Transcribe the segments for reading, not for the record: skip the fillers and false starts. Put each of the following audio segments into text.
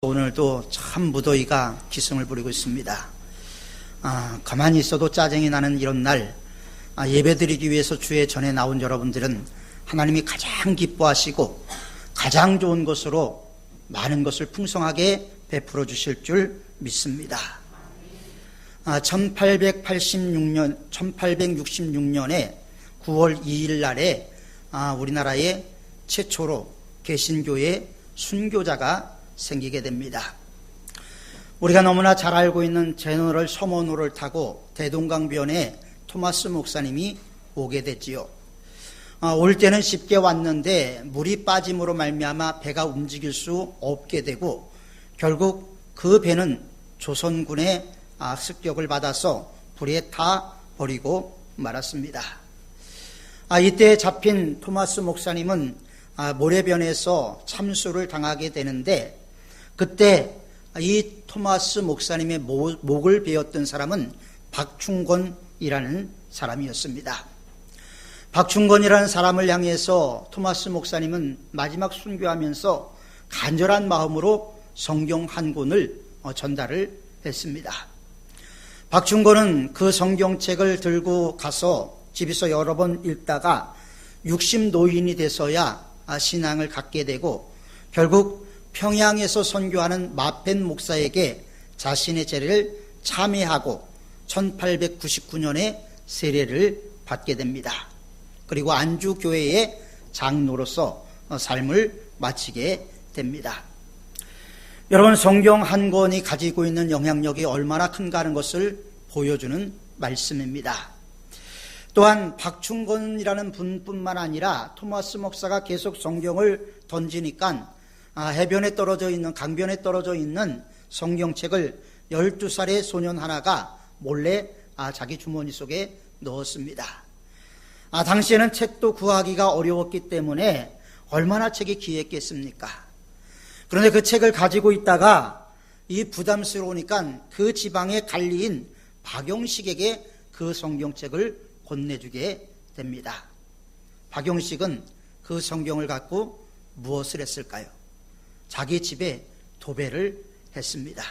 오늘도 참 무더위가 기승을 부리고 있습니다. 가만히 있어도 짜증이 나는 이런 날, 예배드리기 위해서 주의 전에 나온 여러분들은 하나님이 가장 기뻐하시고 가장 좋은 것으로 많은 것을 풍성하게 베풀어 주실 줄 믿습니다. 1866년에 9월 2일 날에 우리나라에 최초로 개신교의 순교자가 생기게 됩니다. 우리가 너무나 잘 알고 있는 제너럴 서머호를 타고 대동강변에 토마스 목사님이 오게 됐지요. 올 때는 쉽게 왔는데 물이 빠짐으로 말미암아 배가 움직일 수 없게 되고 결국 그 배는 조선군의 습격을 받아서 불에 타 버리고 말았습니다. 이때 잡힌 토마스 목사님은 모래변에서 참수를 당하게 되는데 그때 이 토마스 목사님의 목을 베었던 사람은 박충권이라는 사람이었습니다. 박충권이라는 사람을 향해서 토마스 목사님은 마지막 순교하면서 간절한 마음으로 성경 한 권을 전달을 했습니다. 박충권은 그 성경책을 들고 가서 집에서 여러 번 읽다가 60노인이 돼서야 신앙을 갖게 되고 결국 평양에서 선교하는 마펜 목사에게 자신의 제례를 참회하고 1899년에 세례를 받게 됩니다. 그리고 안주교회의 장로로서 삶을 마치게 됩니다. 여러분, 성경 한 권이 가지고 있는 영향력이 얼마나 큰가 하는 것을 보여주는 말씀입니다. 또한 박충권이라는 분뿐만 아니라 토마스 목사가 계속 성경을 던지니까 해변에 떨어져 있는, 강변에 떨어져 있는 성경책을 12살의 소년 하나가 몰래 자기 주머니 속에 넣었습니다. 당시에는 책도 구하기가 어려웠기 때문에 얼마나 책이 귀했겠습니까? 그런데 그 책을 가지고 있다가 이 부담스러우니까 그 지방의 관리인 박용식에게 그 성경책을 건네주게 됩니다. 박용식은 그 성경을 갖고 무엇을 했을까요? 자기 집에 도배를 했습니다.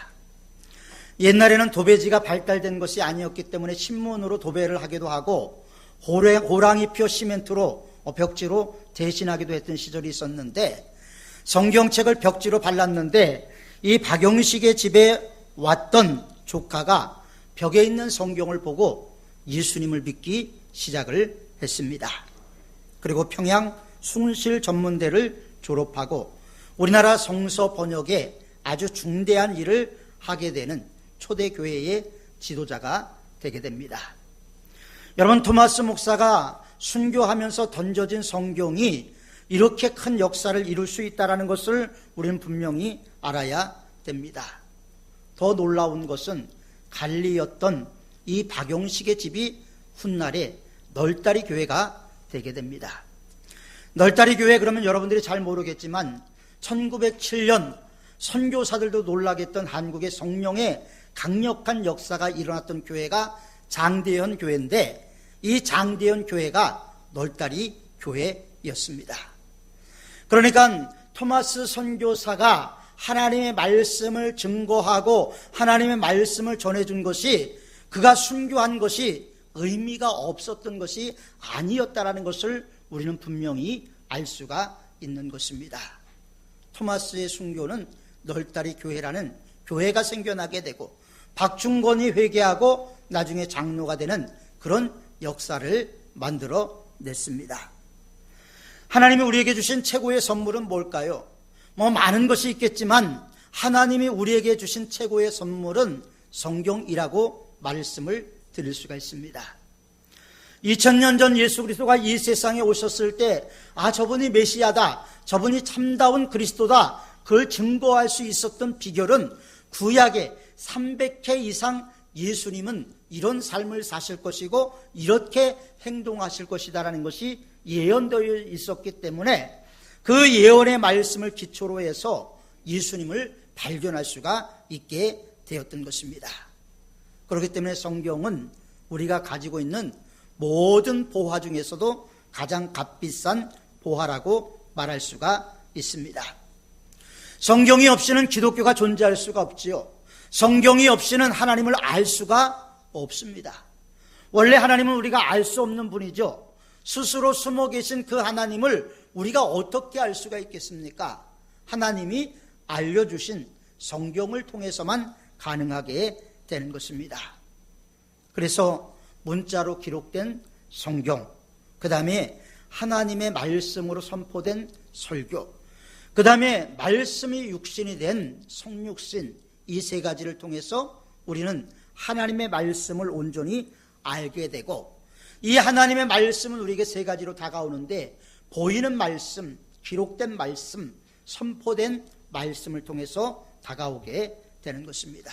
옛날에는 도배지가 발달된 것이 아니었기 때문에 신문으로 도배를 하기도 하고 호랑이표 시멘트로 벽지로 대신하기도 했던 시절이 있었는데 성경책을 벽지로 발랐는데 이 박용식의 집에 왔던 조카가 벽에 있는 성경을 보고 예수님을 믿기 시작을 했습니다. 그리고 평양 숭실 전문대를 졸업하고 우리나라 성서 번역에 아주 중대한 일을 하게 되는 초대교회의 지도자가 되게 됩니다. 여러분, 토마스 목사가 순교하면서 던져진 성경이 이렇게 큰 역사를 이룰 수 있다는 것을 우리는 분명히 알아야 됩니다. 더 놀라운 것은 관리였던 이 박용식의 집이 훗날에 널다리 교회가 되게 됩니다. 널다리 교회, 그러면 여러분들이 잘 모르겠지만 1907년 선교사들도 놀라겠던 한국의 성령의 강력한 역사가 일어났던 교회가 장대현 교회인데 이 장대현 교회가 널다리 교회였습니다. 그러니까 토마스 선교사가 하나님의 말씀을 증거하고 하나님의 말씀을 전해준 것이 그가 순교한 것이 의미가 없었던 것이 아니었다라는 것을 우리는 분명히 알 수가 있는 것입니다. 토마스의 순교는 널다리 교회라는 교회가 생겨나게 되고 박충권이 회개하고 나중에 장로가 되는 그런 역사를 만들어 냈습니다. 하나님이 우리에게 주신 최고의 선물은 뭘까요? 많은 것이 있겠지만 하나님이 우리에게 주신 최고의 선물은 성경이라고 말씀을 드릴 수가 있습니다. 2000년 전 예수 그리스도가 이 세상에 오셨을 때 저분이 메시아다, 저분이 참다운 그리스도다, 그걸 증거할 수 있었던 비결은 구약에 300회 이상 예수님은 이런 삶을 사실 것이고 이렇게 행동하실 것이다라는 것이 예언되어 있었기 때문에 그 예언의 말씀을 기초로 해서 예수님을 발견할 수가 있게 되었던 것입니다. 그렇기 때문에 성경은 우리가 가지고 있는 모든 보화 중에서도 가장 값비싼 보화라고 말할 수가 있습니다. 성경이 없이는 기독교가 존재할 수가 없지요. 성경이 없이는 하나님을 알 수가 없습니다. 원래 하나님은 우리가 알 수 없는 분이죠. 스스로 숨어 계신 그 하나님을 우리가 어떻게 알 수가 있겠습니까? 하나님이 알려주신 성경을 통해서만 가능하게 되는 것입니다. 그래서 문자로 기록된 성경, 그 다음에 하나님의 말씀으로 선포된 설교, 그 다음에 말씀이 육신이 된 성육신, 이 세 가지를 통해서 우리는 하나님의 말씀을 온전히 알게 되고, 이 하나님의 말씀은 우리에게 세 가지로 다가오는데, 보이는 말씀, 기록된 말씀, 선포된 말씀을 통해서 다가오게 되는 것입니다.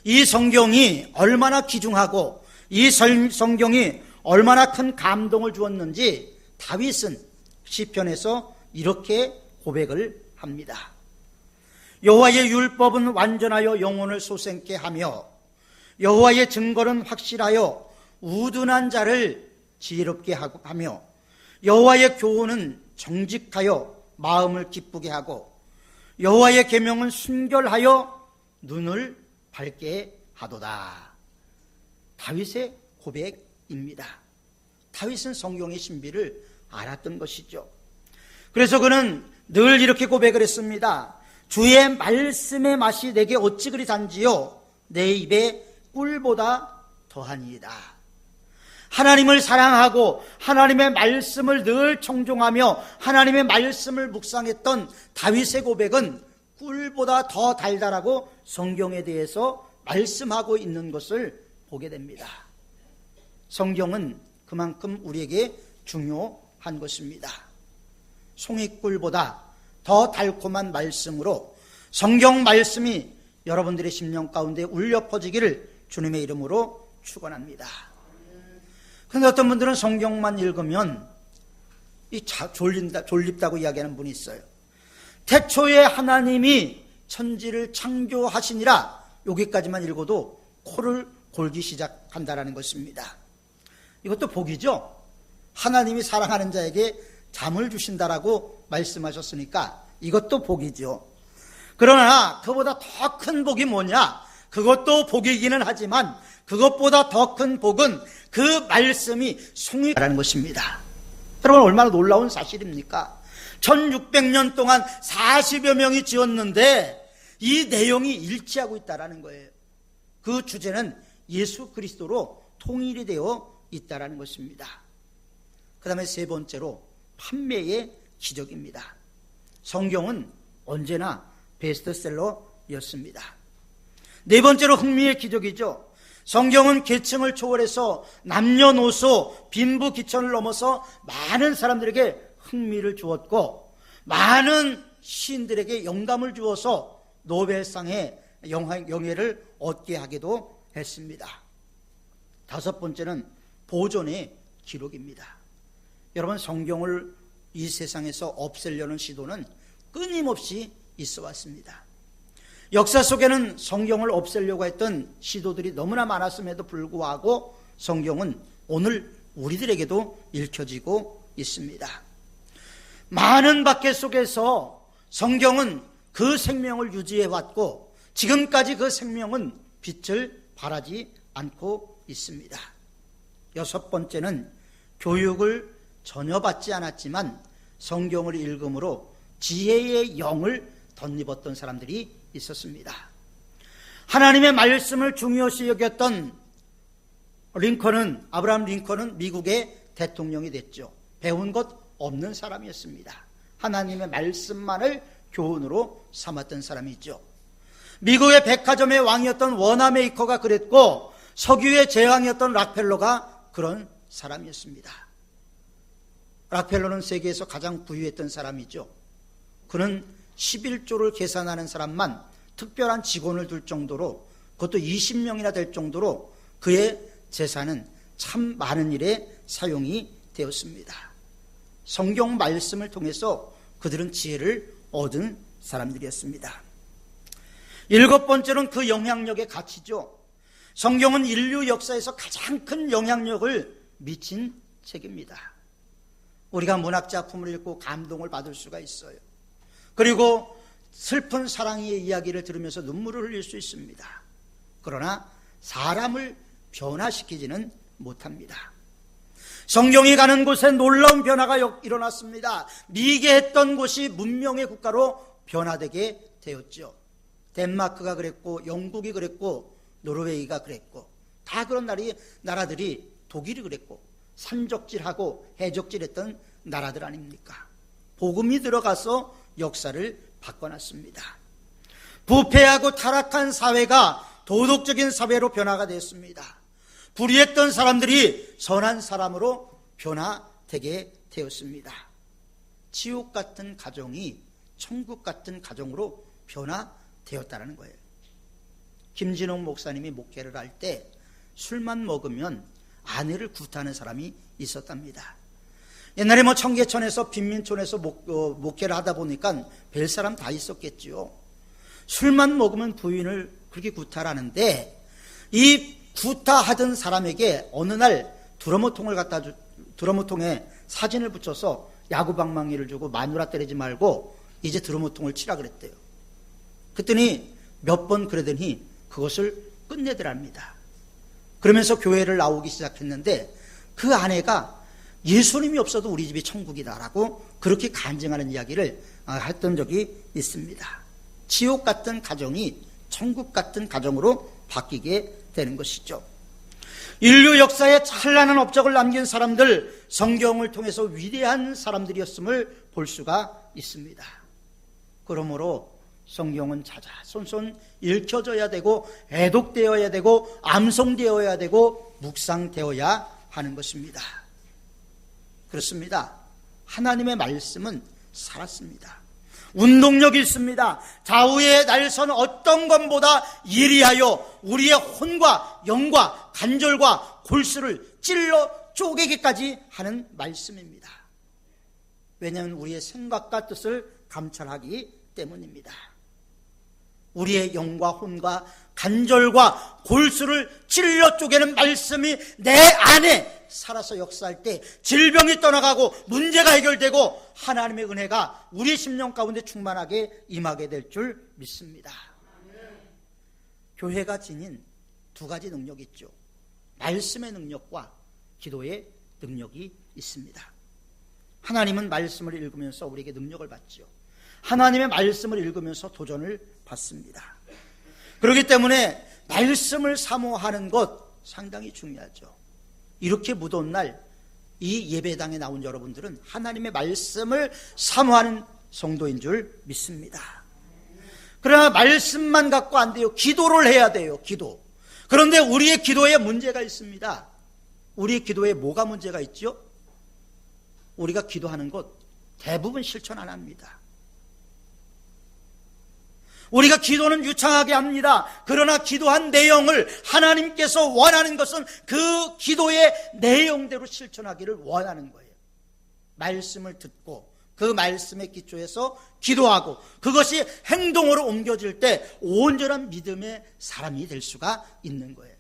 이 성경이 얼마나 귀중하고 이 성경이 얼마나 큰 감동을 주었는지 다윗은 시편에서 이렇게 고백을 합니다. 여호와의 율법은 완전하여 영혼을 소생케 하며 여호와의 증거는 확실하여 우둔한 자를 지혜롭게 하며 여호와의 교훈은 정직하여 마음을 기쁘게 하고 여호와의 계명은 순결하여 눈을 밝게 하도다. 다윗의 고백입니다. 다윗은 성경의 신비를 알았던 것이죠. 그래서 그는 늘 이렇게 고백을 했습니다. 주의 말씀의 맛이 내게 어찌 그리 단지요 내 입에 꿀보다 더하니이다. 하나님을 사랑하고 하나님의 말씀을 늘 청종하며 하나님의 말씀을 묵상했던 다윗의 고백은 꿀보다 더 달달하고 성경에 대해서 말씀하고 있는 것을 보게 됩니다. 성경은 그만큼 우리에게 중요한 것입니다. 송이꿀보다 더 달콤한 말씀으로 성경 말씀이 여러분들의 심령 가운데 울려 퍼지기를 주님의 이름으로 축원합니다. 그런데 어떤 분들은 성경만 읽으면 졸립다고 이야기하는 분이 있어요. 태초에 하나님이 천지를 창조하시니라, 여기까지만 읽어도 코를 골기 시작한다라는 것입니다. 이것도 복이죠. 하나님이 사랑하는 자에게 잠을 주신다라고 말씀하셨으니까 이것도 복이죠. 그러나 그보다 더 큰 복이 뭐냐? 그것도 복이기는 하지만 그것보다 더 큰 복은 그 말씀이 송이라는 것입니다. 여러분, 얼마나 놀라운 사실입니까? 1600년 동안 40여 명이 지었는데 이 내용이 일치하고 있다는 거예요. 그 주제는 예수 그리스도로 통일이 되어 있다는 것입니다. 그 다음에 세 번째로 판매의 기적입니다. 성경은 언제나 베스트셀러였습니다. 네 번째로 흥미의 기적이죠. 성경은 계층을 초월해서 남녀노소, 빈부귀천을 넘어서 많은 사람들에게 흥미를 주었고 많은 시인들에게 영감을 주어서 노벨상의 영예를 얻게 하기도 했습니다. 다섯 번째는 보존의 기록입니다. 여러분, 성경을 이 세상에서 없애려는 시도는 끊임없이 있어 왔습니다. 역사 속에는 성경을 없애려고 했던 시도들이 너무나 많았음에도 불구하고 성경은 오늘 우리들에게도 읽혀지고 있습니다. 많은 박해 속에서 성경은 그 생명을 유지해 왔고 지금까지 그 생명은 빛을 발하지 않고 있습니다. 여섯 번째는 교육을 전혀 받지 않았지만 성경을 읽음으로 지혜의 영을 덧입었던 사람들이 있었습니다. 하나님의 말씀을 중요시 여겼던 아브라함 링컨은 미국의 대통령이 됐죠. 배운 것 없는 사람이었습니다. 하나님의 말씀만을 교훈으로 삼았던 사람이죠. 미국의 백화점의 왕이었던 워너메이커가 그랬고 석유의 제왕이었던 락펠러가 그런 사람이었습니다. 락펠러는 세계에서 가장 부유했던 사람이죠. 그는 11조를 계산하는 사람만 특별한 직원을 둘 정도로, 그것도 20명이나 될 정도로 그의 재산은 참 많은 일에 사용이 되었습니다. 성경 말씀을 통해서 그들은 지혜를 얻은 사람들이었습니다. 일곱 번째는 그 영향력의 가치죠. 성경은 인류 역사에서 가장 큰 영향력을 미친 책입니다. 우리가 문학작품을 읽고 감동을 받을 수가 있어요. 그리고 슬픈 사랑의 이야기를 들으면서 눈물을 흘릴 수 있습니다. 그러나 사람을 변화시키지는 못합니다. 성경이 가는 곳에 놀라운 변화가 일어났습니다. 미개했던 곳이 문명의 국가로 변화되게 되었죠. 덴마크가 그랬고, 영국이 그랬고, 노르웨이가 그랬고, 다 그런 나라들이, 독일이 그랬고, 산적질하고 해적질했던 나라들 아닙니까? 복음이 들어가서 역사를 바꿔놨습니다. 부패하고 타락한 사회가 도덕적인 사회로 변화가 됐습니다. 불의했던 사람들이 선한 사람으로 변화되게 되었습니다. 지옥 같은 가정이 천국 같은 가정으로 변화되었다는 거예요. 김진홍 목사님이 목회를 할 때 술만 먹으면 아내를 구타하는 사람이 있었답니다. 옛날에 청계천에서 빈민촌에서 목회를 하다 보니까 뵐 사람 다 있었겠죠. 술만 먹으면 부인을 그렇게 구타하는데, 이 구타하던 사람에게 어느 날 드러머통에 사진을 붙여서 야구방망이를 주고 마누라 때리지 말고 이제 드러머통을 치라 그랬대요. 그랬더니 몇 번 그러더니 그것을 끝내더랍니다. 그러면서 교회를 나오기 시작했는데, 그 아내가 예수님이 없어도 우리 집이 천국이다라고 그렇게 간증하는 이야기를 했던 적이 있습니다. 지옥 같은 가정이 천국 같은 가정으로 바뀌게 되는 것이죠. 인류 역사에 찬란한 업적을 남긴 사람들, 성경을 통해서 위대한 사람들이었음을 볼 수가 있습니다. 그러므로 성경은 자자손손 읽혀져야 되고, 애독되어야 되고, 암송되어야 되고, 묵상되어야 하는 것입니다. 그렇습니다. 하나님의 말씀은 살았습니다. 운동력이 있습니다. 좌우의 날선 어떤 것보다 예리하여 우리의 혼과 영과 관절과 골수를 찔러 쪼개기까지 하는 말씀입니다. 왜냐하면 우리의 생각과 뜻을 감찰하기 때문입니다. 우리의 영과 혼과 관절과 골수를 찔러 쪼개는 말씀이 내 안에 살아서 역사할 때 질병이 떠나가고 문제가 해결되고 하나님의 은혜가 우리 심령 가운데 충만하게 임하게 될 줄 믿습니다. 교회가 지닌 두 가지 능력이 있죠. 말씀의 능력과 기도의 능력이 있습니다. 하나님은 말씀을 읽으면서 우리에게 능력을 받죠. 하나님의 말씀을 읽으면서 도전을 받습니다. 그렇기 때문에 말씀을 사모하는 것 상당히 중요하죠. 이렇게 무더운 날 이 예배당에 나온 여러분들은 하나님의 말씀을 사모하는 성도인 줄 믿습니다. 그러나 말씀만 갖고 안 돼요. 기도를 해야 돼요. 기도. 그런데 우리의 기도에 문제가 있습니다. 우리의 기도에 뭐가 문제가 있죠? 우리가 기도하는 것 대부분 실천 안 합니다. 우리가 기도는 유창하게 합니다. 그러나 기도한 내용을 하나님께서 원하는 것은 그 기도의 내용대로 실천하기를 원하는 거예요. 말씀을 듣고 그 말씀의 기초에서 기도하고 그것이 행동으로 옮겨질 때 온전한 믿음의 사람이 될 수가 있는 거예요.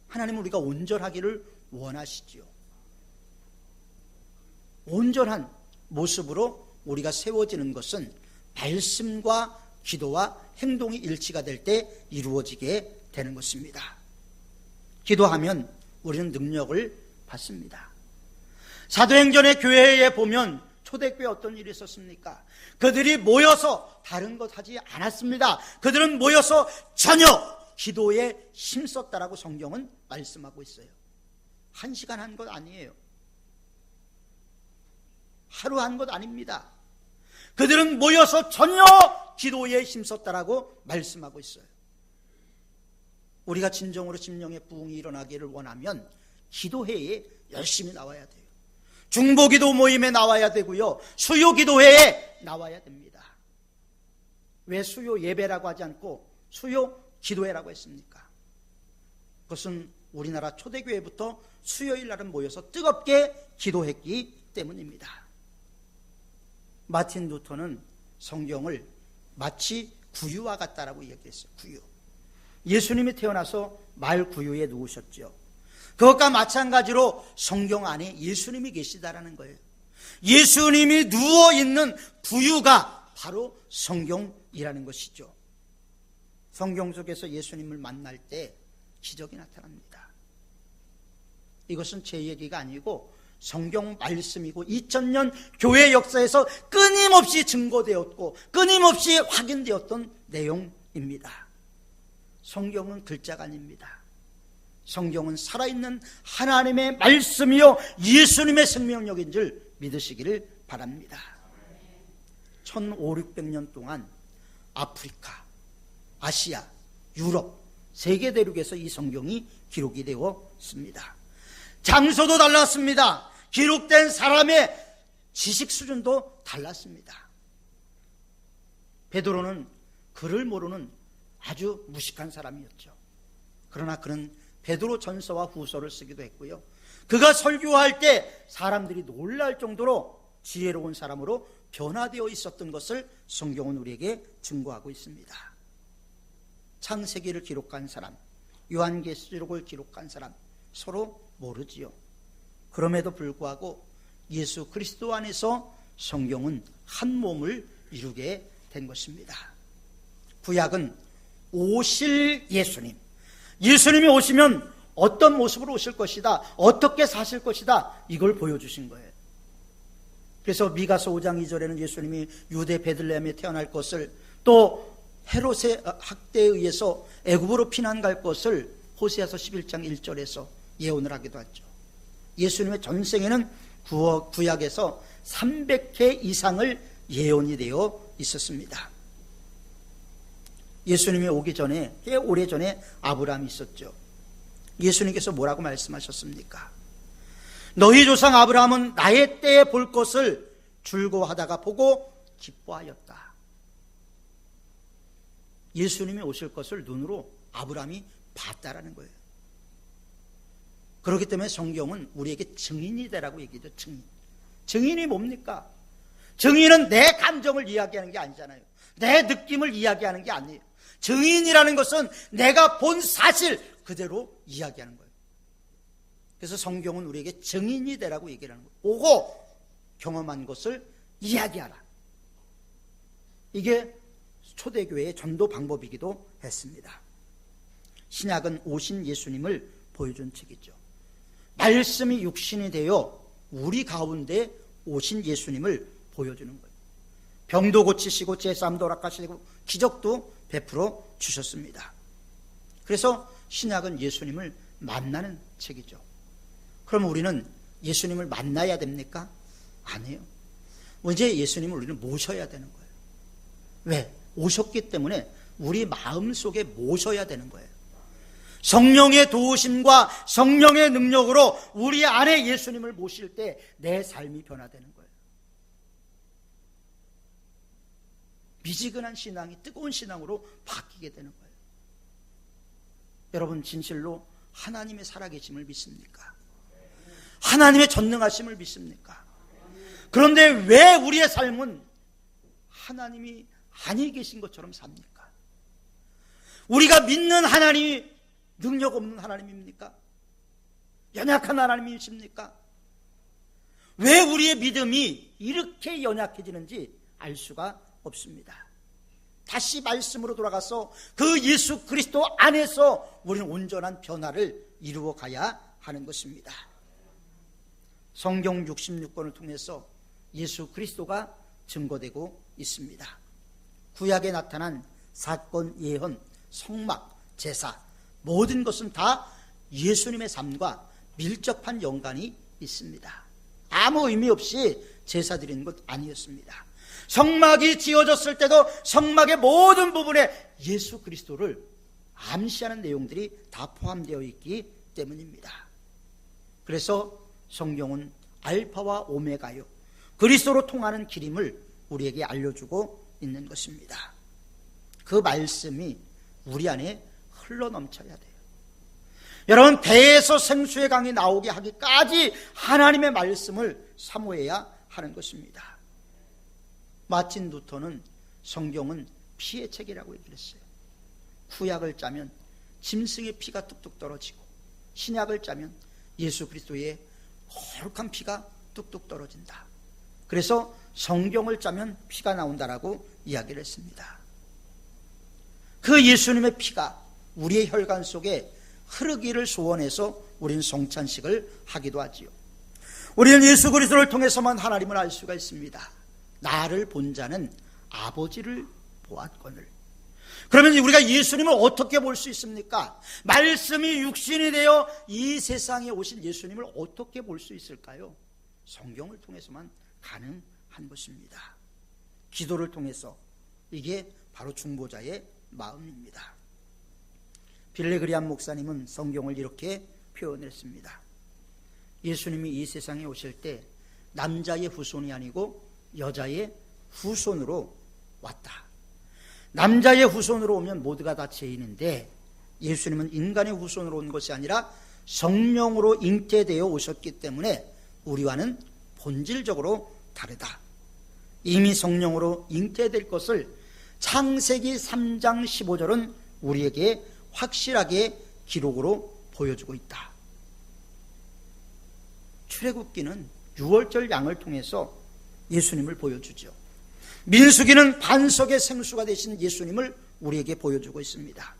하나님은 우리가 온전하기를 원하시지요. 온전한 모습으로 우리가 세워지는 것은 말씀과 기도와 행동이 일치가 될 때 이루어지게 되는 것입니다. 기도하면 우리는 능력을 받습니다. 사도행전의 교회에 보면 초대교회 어떤 일이 있었습니까? 그들이 모여서 다른 것 하지 않았습니다. 그들은 모여서 전혀 기도에 힘썼다라고 성경은 말씀하고 있어요. 1시간 한 것 아니에요. 하루 한 것 아닙니다. 그들은 모여서 전혀 기도에 힘썼다라고 말씀하고 있어요. 우리가 진정으로 심령의 부흥이 일어나기를 원하면 기도회에 열심히 나와야 돼요. 중보기도 모임에 나와야 되고요. 수요기도회에 나와야 됩니다. 왜 수요 예배라고 하지 않고 수요 기도회라고 했습니까? 그것은 우리나라 초대교회부터 수요일 날은 모여서 뜨겁게 기도했기 때문입니다. 마틴 루터는 성경을 마치 구유와 같다라고 이야기했어요. 구유. 예수님이 태어나서 말 구유에 누우셨죠. 그것과 마찬가지로 성경 안에 예수님이 계시다라는 거예요. 예수님이 누워있는 구유가 바로 성경이라는 것이죠. 성경 속에서 예수님을 만날 때 기적이 나타납니다. 이것은 제 얘기가 아니고 성경 말씀이고 2000년 교회 역사에서 끊임없이 증거되었고 끊임없이 확인되었던 내용입니다. 성경은 글자가 아닙니다. 성경은 살아있는 하나님의 말씀이요 예수님의 생명력인 줄 믿으시기를 바랍니다. 1500~1600년 동안 아프리카, 아시아, 유럽 세계 대륙에서 이 성경이 기록이 되었습니다. 장소도 달랐습니다. 기록된 사람의 지식 수준도 달랐습니다. 베드로는 글을 모르는 아주 무식한 사람이었죠. 그러나 그는 베드로 전서와 후서를 쓰기도 했고요. 그가 설교할 때 사람들이 놀랄 정도로 지혜로운 사람으로 변화되어 있었던 것을 성경은 우리에게 증거하고 있습니다. 창세기를 기록한 사람, 요한계시록을 기록한 사람 서로 모르지요. 그럼에도 불구하고 예수 그리스도 안에서 성경은 한 몸을 이루게 된 것입니다. 구약은 오실 예수님, 예수님이 오시면 어떤 모습으로 오실 것이다, 어떻게 사실 것이다, 이걸 보여주신 거예요. 그래서 미가서 5장 2절에는 예수님이 유대 베들레헴에 태어날 것을, 또 헤롯의 학대에 의해서 애굽으로 피난 갈 것을 호세아서 11장 1절에서 예언을 하기도 하죠. 예수님의 전생에는 구약에서 300회 이상을 예언이 되어 있었습니다. 예수님이 오기 전에, 꽤 오래전에 아브라함이 있었죠. 예수님께서 뭐라고 말씀하셨습니까? 너희 조상 아브라함은 나의 때에 볼 것을 즐거워하다가 보고 기뻐하였다. 예수님이 오실 것을 눈으로 아브라함이 봤다라는 거예요. 그렇기 때문에 성경은 우리에게 증인이 되라고 얘기해요. 증인이 뭡니까? 증인은 내 감정을 이야기하는 게 아니잖아요. 내 느낌을 이야기하는 게 아니에요. 증인이라는 것은 내가 본 사실 그대로 이야기하는 거예요. 그래서 성경은 우리에게 증인이 되라고 얘기를 하는 거예요. 보고 경험한 것을 이야기하라. 이게 초대교회의 전도 방법이기도 했습니다. 신약은 오신 예수님을 보여준 책이죠. 말씀이 육신이 되어 우리 가운데 오신 예수님을 보여주는 거예요. 병도 고치시고 제사함도 허락하시고 기적도 베풀어 주셨습니다. 그래서 신약은 예수님을 만나는 책이죠. 그럼 우리는 예수님을 만나야 됩니까? 아니에요. 이제 예수님을 우리는 모셔야 되는 거예요. 왜? 오셨기 때문에 우리 마음속에 모셔야 되는 거예요. 성령의 도우심과 성령의 능력으로 우리 안에 예수님을 모실 때 내 삶이 변화되는 거예요. 미지근한 신앙이 뜨거운 신앙으로 바뀌게 되는 거예요. 여러분, 진실로 하나님의 살아계심을 믿습니까? 하나님의 전능하심을 믿습니까? 그런데 왜 우리의 삶은 하나님이 아니 계신 것처럼 삽니까? 우리가 믿는 하나님이 능력 없는 하나님입니까? 연약한 하나님이십니까? 왜 우리의 믿음이 이렇게 연약해지는지 알 수가 없습니다. 다시 말씀으로 돌아가서 그 예수 그리스도 안에서 우리는 온전한 변화를 이루어 가야 하는 것입니다. 성경 66권을 통해서 예수 그리스도가 증거되고 있습니다. 구약에 나타난 사건, 예언, 성막, 제사, 모든 것은 다 예수님의 삶과 밀접한 연관이 있습니다. 아무 의미 없이 제사 드리는 것 아니었습니다. 성막이 지어졌을 때도 성막의 모든 부분에 예수 그리스도를 암시하는 내용들이 다 포함되어 있기 때문입니다. 그래서 성경은 알파와 오메가요, 그리스도로 통하는 길임을 우리에게 알려주고 있는 것입니다. 그 말씀이 우리 안에 흘러넘쳐야 돼요. 여러분, 배에서 생수의 강이 나오게 하기까지 하나님의 말씀을 사모해야 하는 것입니다. 마틴 루터는 성경은 피의 책이라고 얘기를 했어요. 구약을 짜면 짐승의 피가 뚝뚝 떨어지고, 신약을 짜면 예수 그리스도의 거룩한 피가 뚝뚝 떨어진다. 그래서 성경을 짜면 피가 나온다라고 이야기를 했습니다. 그 예수님의 피가 우리의 혈관 속에 흐르기를 소원해서 우리는 성찬식을 하기도 하지요. 우리는 예수 그리스도를 통해서만 하나님을 알 수가 있습니다. 나를 본 자는 아버지를 보았거늘. 그러면 우리가 예수님을 어떻게 볼 수 있습니까? 말씀이 육신이 되어 이 세상에 오신 예수님을 어떻게 볼 수 있을까요? 성경을 통해서만 가능한 것입니다. 기도를 통해서. 이게 바로 중보자의 마음입니다. 빌레그리안 목사님은 성경을 이렇게 표현했습니다. 예수님이 이 세상에 오실 때 남자의 후손이 아니고 여자의 후손으로 왔다. 남자의 후손으로 오면 모두가 다 죄인인데 예수님은 인간의 후손으로 온 것이 아니라 성령으로 잉태되어 오셨기 때문에 우리와는 본질적으로 다르다. 이미 성령으로 잉태될 것을 창세기 3장 15절은 우리에게 확실하게 기록으로 보여주고 있다. 출애굽기는 유월절 양을 통해서 예수님을 보여주죠. 민수기는 반석의 생수가 되신 예수님을 우리에게 보여주고 있습니다.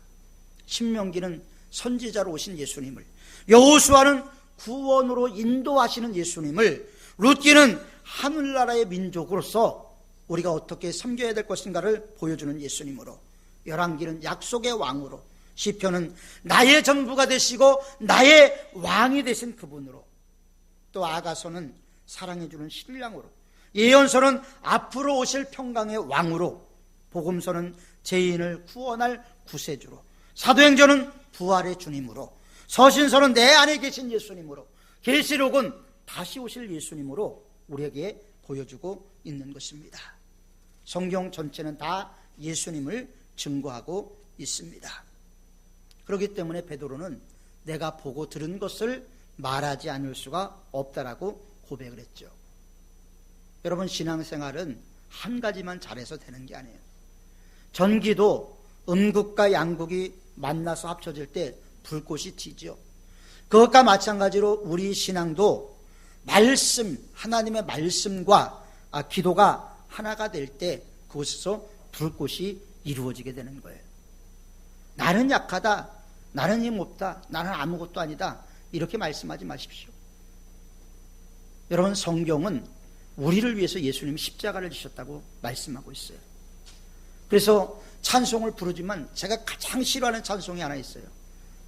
신명기는 선지자로 오신 예수님을, 여호수아는 구원으로 인도하시는 예수님을, 룻기는 하늘나라의 민족으로서 우리가 어떻게 섬겨야 될 것인가를 보여주는 예수님으로, 열왕기는 약속의 왕으로, 시편은 나의 전부가 되시고 나의 왕이 되신 그분으로, 또 아가서는 사랑해주는 신랑으로, 예언서는 앞으로 오실 평강의 왕으로, 복음서는 죄인을 구원할 구세주로, 사도행전은 부활의 주님으로, 서신서는 내 안에 계신 예수님으로, 계시록은 다시 오실 예수님으로 우리에게 보여주고 있는 것입니다. 성경 전체는 다 예수님을 증거하고 있습니다. 그렇기 때문에 베드로는 내가 보고 들은 것을 말하지 않을 수가 없다라고 고백을 했죠. 여러분, 신앙생활은 한 가지만 잘해서 되는 게 아니에요. 전기도 음극과 양극이 만나서 합쳐질 때 불꽃이 튀죠. 그것과 마찬가지로 우리 신앙도 말씀, 하나님의 말씀과 기도가 하나가 될 때 그곳에서 불꽃이 이루어지게 되는 거예요. 나는 약하다, 나는 힘없다, 나는 아무것도 아니다, 이렇게 말씀하지 마십시오. 여러분, 성경은 우리를 위해서 예수님이 십자가를 지셨다고 말씀하고 있어요. 그래서 찬송을 부르지만 제가 가장 싫어하는 찬송이 하나 있어요.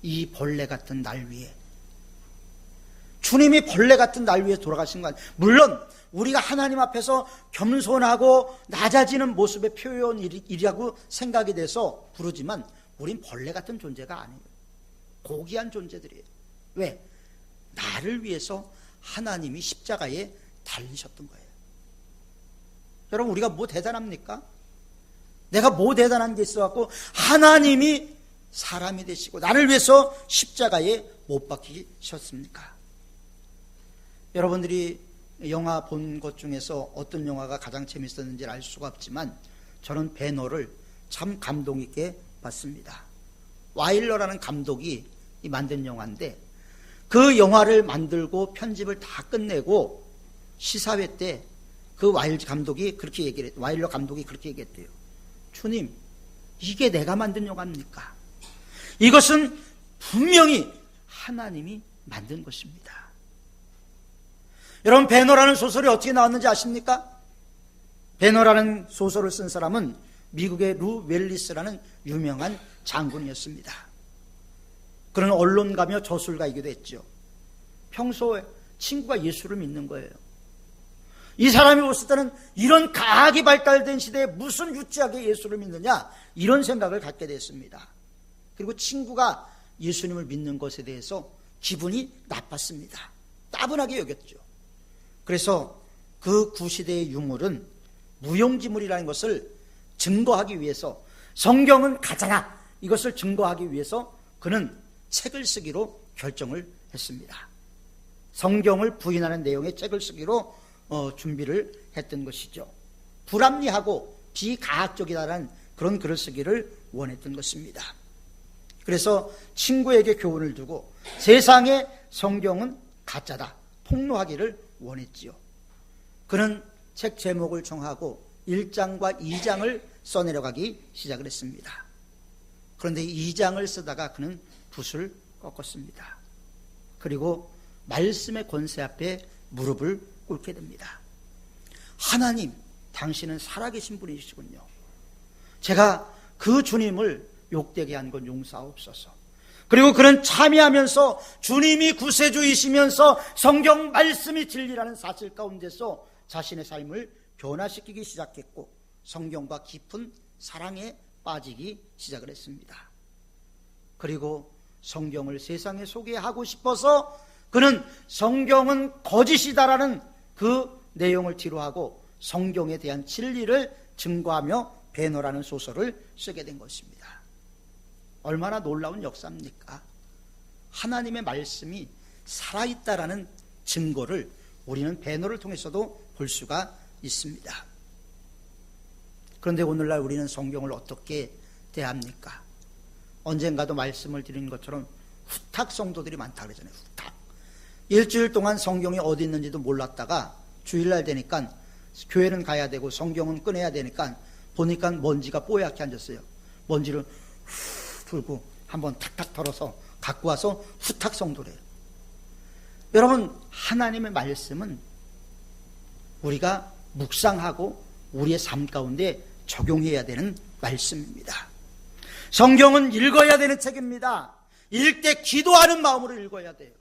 이 벌레 같은 날 위에. 주님이 벌레 같은 날 위에 돌아가신 건, 물론 우리가 하나님 앞에서 겸손하고 낮아지는 모습의 표현이라고 생각이 돼서 부르지만 우린 벌레 같은 존재가 아니에요. 고귀한 존재들이에요. 왜? 나를 위해서 하나님이 십자가에 달리셨던 거예요. 여러분, 우리가 뭐 대단합니까? 내가 뭐 대단한 게 있어갖고 하나님이 사람이 되시고 나를 위해서 십자가에 못 박히셨습니까? 여러분들이 영화 본 것 중에서 어떤 영화가 가장 재밌었는지 알 수가 없지만 저는 배너를 참 감동 있게 봤습니다. 와일러라는 감독이 만든 영화인데, 그 영화를 만들고 편집을 다 끝내고 시사회 때 그 와일러 감독이 그렇게 얘기했대요. 주님, 이게 내가 만든 영화입니까? 이것은 분명히 하나님이 만든 것입니다. 여러분, 배너라는 소설이 어떻게 나왔는지 아십니까? 배너라는 소설을 쓴 사람은 미국의 루 웰리스라는 유명한 장군이었습니다. 그는 언론가며 저술가이기도 했죠. 평소에 친구가 예수를 믿는 거예요. 이 사람이 봤을 때는 이런 과학이 발달된 시대에 무슨 유치하게 예수를 믿느냐, 이런 생각을 갖게 됐습니다. 그리고 친구가 예수님을 믿는 것에 대해서 기분이 나빴습니다. 따분하게 여겼죠. 그래서 그 구시대의 유물은 무용지물이라는 것을 증거하기 위해서, 성경은 가짜다, 이것을 증거하기 위해서 그는 책을 쓰기로 결정을 했습니다. 성경을 부인하는 내용의 책을 쓰기로 준비를 했던 것이죠. 불합리하고 비과학적이다라는 그런 글을 쓰기를 원했던 것입니다. 그래서 친구에게 교훈을 두고 세상의 성경은 가짜다 폭로하기를 원했지요. 그는 책 제목을 정하고 1장과 2장을 써내려가기 시작을 했습니다. 그런데 2장을 쓰다가 그는 붓을 꺾었습니다. 그리고 말씀의 권세 앞에 무릎을 꿇게 됩니다. 하나님, 당신은 살아계신 분이시군요. 제가 그 주님을 욕되게 한 건 용서하옵소서. 그리고 그는 참여하면서 주님이 구세주이시면서 성경 말씀이 진리라는 사실 가운데서 자신의 삶을 변화시키기 시작했고 성경과 깊은 사랑에 빠지기 시작을 했습니다. 그리고 성경을 세상에 소개하고 싶어서 그는 성경은 거짓이다라는 그 내용을 뒤로하고 성경에 대한 진리를 증거하며 배너라는 소설을 쓰게 된 것입니다. 얼마나 놀라운 역사입니까? 하나님의 말씀이 살아있다라는 증거를 우리는 배너를 통해서도 볼 수가 있습니다. 그런데 오늘날 우리는 성경을 어떻게 대합니까? 언젠가도 말씀을 드린 것처럼 후탁 성도들이 많다 그러잖아요. 후탁. 일주일 동안 성경이 어디 있는지도 몰랐다가 주일날 되니까 교회는 가야 되고 성경은 꺼내야 되니까 보니까 먼지가 뽀얗게 앉았어요. 먼지를 후 풀고 한번 탁탁 털어서 갖고 와서 후탁 성도래요. 여러분, 하나님의 말씀은 우리가 묵상하고 우리의 삶 가운데 적용해야 되는 말씀입니다. 성경은 읽어야 되는 책입니다. 읽을 때 기도하는 마음으로 읽어야 돼요.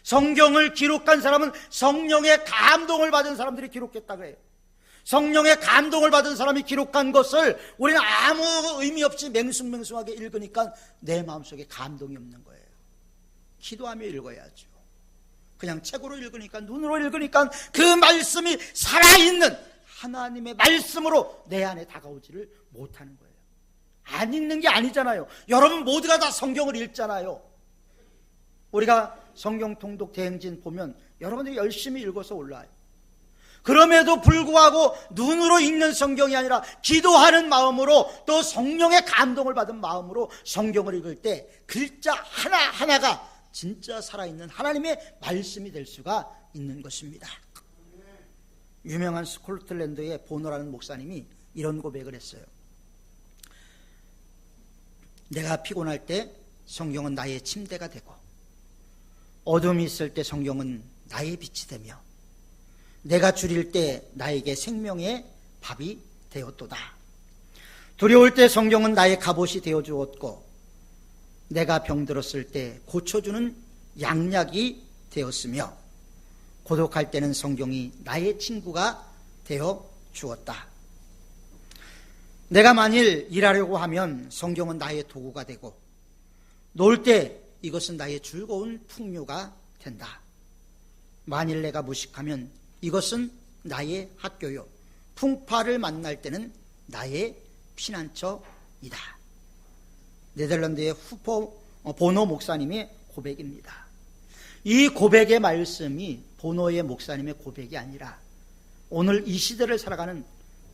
성경을 기록한 사람은 성령의 감동을 받은 사람들이 기록했다고 해요. 성령의 감동을 받은 사람이 기록한 것을 우리는 아무 의미 없이 맹숭맹숭하게 읽으니까 내 마음속에 감동이 없는 거예요. 기도하며 읽어야죠. 그냥 책으로 읽으니까, 눈으로 읽으니까 그 말씀이 살아있는 하나님의 말씀으로 내 안에 다가오지를 못하는 거예요. 안 읽는 게 아니잖아요. 여러분 모두가 다 성경을 읽잖아요. 우리가 성경 통독 대행진 보면 여러분들이 열심히 읽어서 올라와요. 그럼에도 불구하고 눈으로 읽는 성경이 아니라 기도하는 마음으로 또 성령의 감동을 받은 마음으로 성경을 읽을 때 글자 하나하나가 진짜 살아있는 하나님의 말씀이 될 수가 있는 것입니다. 유명한 스코틀랜드의 보너라는 목사님이 이런 고백을 했어요. 내가 피곤할 때 성경은 나의 침대가 되고 어둠이 있을 때 성경은 나의 빛이 되며 내가 줄일 때 나에게 생명의 밥이 되었도다. 두려울 때 성경은 나의 갑옷이 되어 주었고 내가 병들었을 때 고쳐주는 양약이 되었으며 고독할 때는 성경이 나의 친구가 되어 주었다. 내가 만일 일하려고 하면 성경은 나의 도구가 되고 놀 때 이것은 나의 즐거운 풍요가 된다. 만일 내가 무식하면 이것은 나의 학교요. 풍파를 만날 때는 나의 피난처이다. 네덜란드의 보노 목사님의 고백입니다. 이 고백의 말씀이 보노의 목사님의 고백이 아니라 오늘 이 시대를 살아가는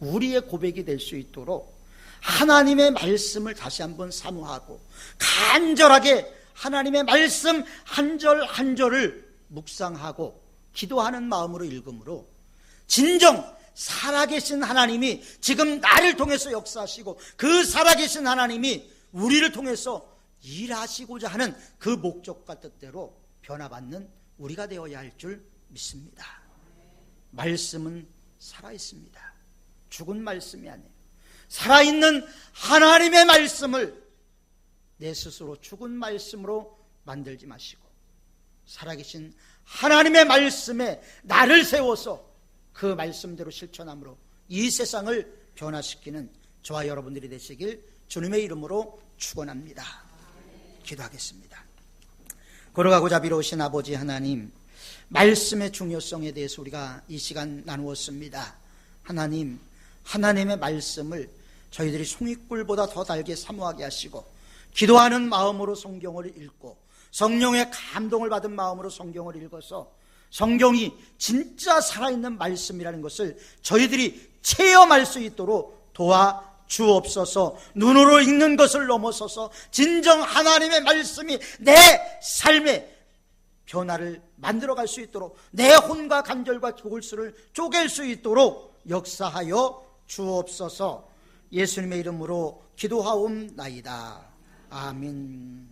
우리의 고백이 될 수 있도록 하나님의 말씀을 다시 한번 사모하고 간절하게 하나님의 말씀 한 절 한 절을 묵상하고 기도하는 마음으로 읽음으로 진정 살아계신 하나님이 지금 나를 통해서 역사하시고 그 살아계신 하나님이 우리를 통해서 일하시고자 하는 그 목적과 뜻대로 변화받는 우리가 되어야 할 줄 믿습니다. 말씀은 살아있습니다. 죽은 말씀이 아니에요. 살아있는 하나님의 말씀을 내 스스로 죽은 말씀으로 만들지 마시고 살아계신 하나님의 말씀에 나를 세워서 그 말씀대로 실천함으로 이 세상을 변화시키는 저와 여러분들이 되시길 주님의 이름으로 축원합니다. 기도하겠습니다. 걸어가고 자비로우신 아버지 하나님, 말씀의 중요성에 대해서 우리가 이 시간 나누었습니다. 하나님, 하나님의 말씀을 저희들이 송이꿀보다 더 달게 사모하게 하시고 기도하는 마음으로 성경을 읽고 성령의 감동을 받은 마음으로 성경을 읽어서 성경이 진짜 살아있는 말씀이라는 것을 저희들이 체험할 수 있도록 도와주옵소서. 눈으로 읽는 것을 넘어서서 진정 하나님의 말씀이 내 삶에 변화를 만들어갈 수 있도록, 내 혼과 간절과 골수를 쪼갤 수 있도록 역사하여 주옵소서. 예수님의 이름으로 기도하옵나이다. 아멘.